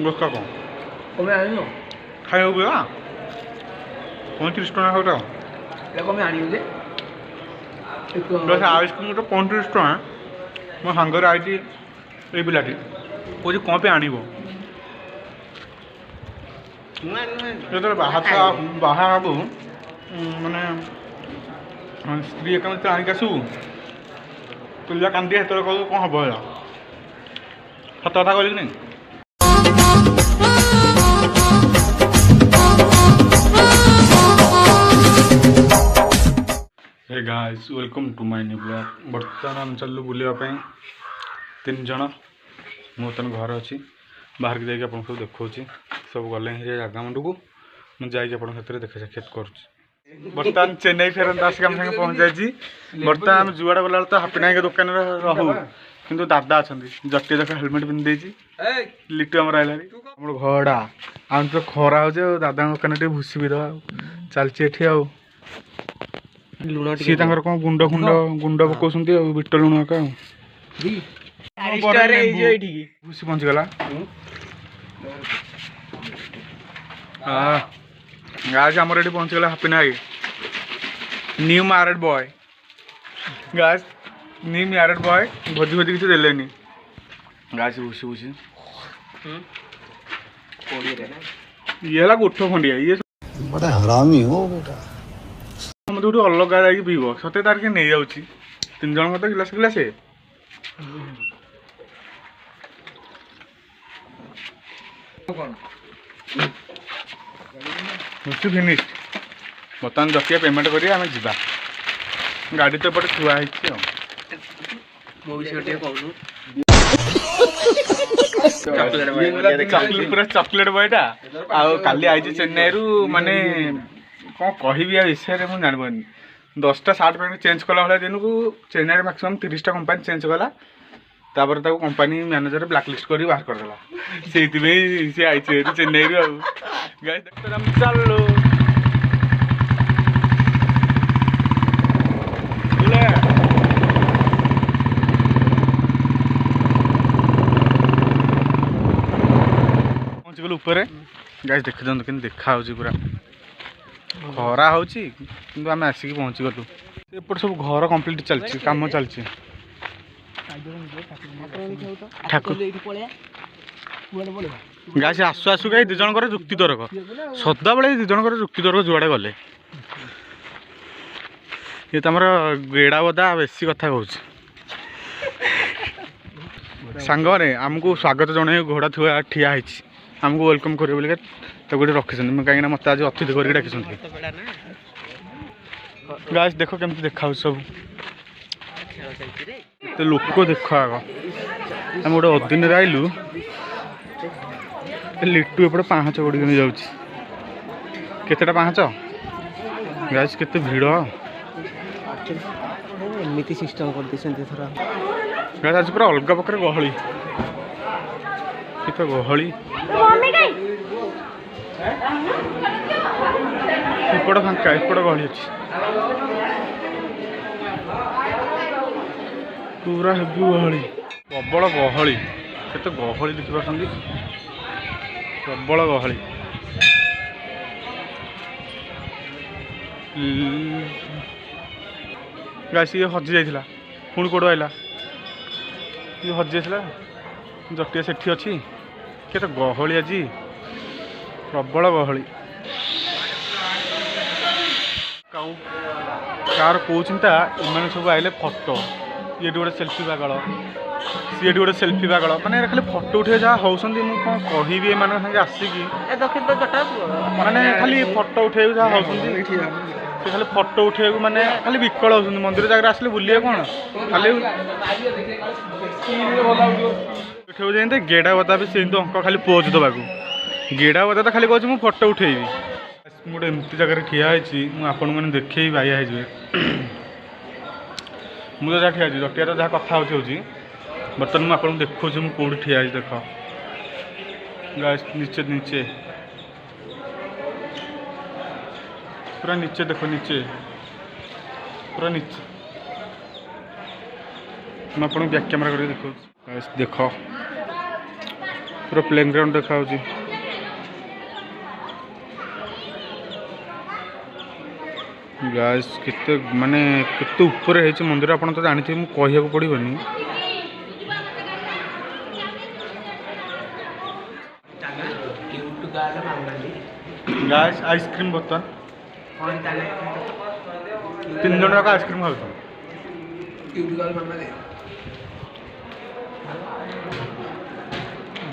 गोस्ता कौन कमे आनियो खाई हो गया 35 टका होता ले कमे आनियो जे बस आइसक्रीम तो 35 टका मो सांगर आई ये पिलाटी कौन कौन पे आनिबो जो बाहर आबू माने स्त्री एक आनिक आसू पिला कांदी हेत कह कौन हम है सत कथा कहली नहीं hey guys welcome to my new blog बर्तमान आम चलू बुलापी 3 जन मुझे घर अच्छी बाहर की जाकि आप सब देखा सब गले जगह मुंड को मुझे देखा साक्षात कर बर्तमान चेन्नई फेरंत आसिक आम संगे पहुँच जाइए बर्तमान आम जुआड़े गला तो हापी नायक दुकान रहू किंतु दादा अच्छा जटिया देख हेलमेट पिंधि लिटू आम रहा घड़ा आम तो खरा हो दादा दुकान टे भूसी भी दवा चलती आ लुण सी कौन गुंड गुंड गुंड पकाउंट बिट लुण का भूसी पहुँचीगला गाज आमर ये पहुँचीगला हापी नायक न्यू मैरिड बॉय गाज न्यू मैरिड बॉय भोजी भोजी किसी देलेनी गाज भूसी भूसी ये गोठ खंडिया ये बड़ा हरामी हो बेटा मत गोटे अलग जाकि पीब सत तार किए नहीं जाऊँ 3 जन तो गिलास गिलास फिनिश बर्तमान जटिया पेमेंट करिए आम जा गाड़ी तो एपटे थुआ पूरा चॉकलेट बॉयटा काली आई चेन्नई रु माने कौन कहि विषय मुझे जानपानी 10टा शार्ट पैंट चेंज कला भाई दिन को चेन्नई मैक्सिमम 30टा कंपानी चेंज कला तापर ताको कंपानी मैनेजर ब्लैक लिस्ट कर बाहर करदेला से आई चेन्नई रु गाइस देखते हम चलो पहुँच गलु ऊपर गाइस देख दिखाँ कि देखा पूरा खरा होम आसिक पहुँची गलु एपट सब घर कंप्लीट चलती कम चलती गाइस आसु आसु गाई 2 जनकर जुक्ति तर्क सदा बेले 2 जनकर जुक्ति तर्क जुआड़े गले ये तो आमर गेड़ा बदा बेसी कथा कहूँ सांग मैंने आमको स्वागत जन घोड़ा थुआ ठिया आमको वेलकम करेंगे बोलिक तो गोटे रखी कहीं मत आज अतिथि करके डाकी गाइस देख केमती देखा सब तो लोक देख आग आम गोटे अदिन आइलु लिटू एपटे पाहाच गड़ी जाटेटा पाहाच गाइस केते भिड़ एमती सिस्टम कर गाइस आज पूरा अलग प्रकार गहली केते गहली एपट फांका एपट गहली अच्छी पूरा हेवी गहली प्रबल गहली केते गहली देखिपार प्रबल गहली गाइस ये हजि जाइथिला पुणी कोड़ आइला ये हजि जाइथिला जटिया सेठी अच्छी केते गहली आज प्रबल गहली कार कौ चिंता एम सब आइले फटो ये गोटे सेल्फी पागल सी गोटे सेल्फी पागल माने खाली फटो उठे जहाँ होती मुझे कौन कहि एम सागे आसिकी माने खाली फटो उठे जहाँ होती खाली फटो उठे माने खाली विकल होती मंदिर जगह आसले बुलिए कौन खाली उठे जाते गेड़ा बता भी से अंक खाली पोज देवाक गेड़ा बता तो खाली कह मुझे फटो उठेबी गोटे एमती जगह ठिया आपण मैंने देखे बाया है मुझे जहाँ ठिया जटिया तो जहाँ कथा होती बर्तमान मुझे आपको देखो मुझे कौट ठिया देख गाइस नीचे नीचे पूरा नीचे देखो नीचे पूरा नीचे मैं आपको बैक कैमेरा करके देखो देख पूरा प्लेइंग ग्राउंड देखा गाइस केते माने केते ऊपर है मंदिर आप तो जानते मुझे कहू पड़ोनी गाइस आइसक्रीम बर्तन 3 जन का आइसक्रीम खाऊ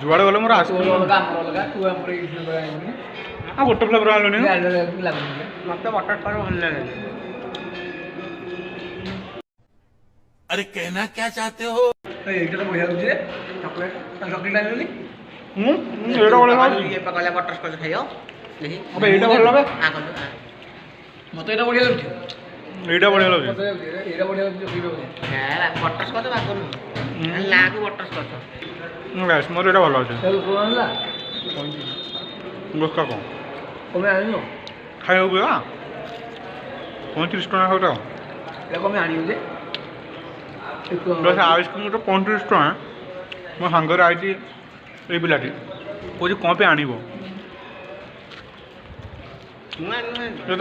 जुआड़े गले मोर आइसक्रीम गोटे फ्लेवर आनी मत बटर भल लगे अरे कहना क्या चाहते हो এইটা তো বঢ়িয়া হচ্ছে চকলেট চকলেট আনিলি एटा वाला ये पकड़ले बटरस्कॉच खाइयो देखी अबे एटा भल लगे মতে এটা বঢ়িয়া হচ্ছে एटा बढ़िया लगे এটা বঢ়িয়া হচ্ছে পিবে है बटरस्कॉच बाको लागू बटरस्कॉच गाइस मोर एटा भल लगे তেল কোন না गोस्का कौन কমে আনিও खाई हो गया 35 टका होता এটা কমে আনিও যে बस आइसक्रीम तो 35 टका मो सांगर आई ये पिलाटी कौन कौन पे आनब जो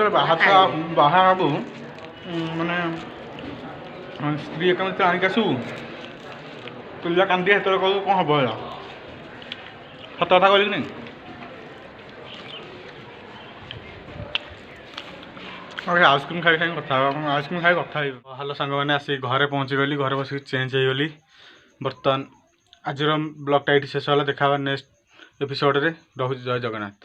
बाहर आबू माने स्त्री एक आनिक आसू पिला कांदी हाथ कह कौन हम है सत कथा कहली नहीं आइसक्रीम खाई खाई कथा आइसक्रीम खाई कथा हेलो सांग मैंने आसिक घरे पहुँची गली घरे बस चेंज हो गली बर्तमान आज ब्लॉग टाइट शेष होला देखा नेक्स्ट एपिसोड रे रहुଛି जय जगन्नाथ।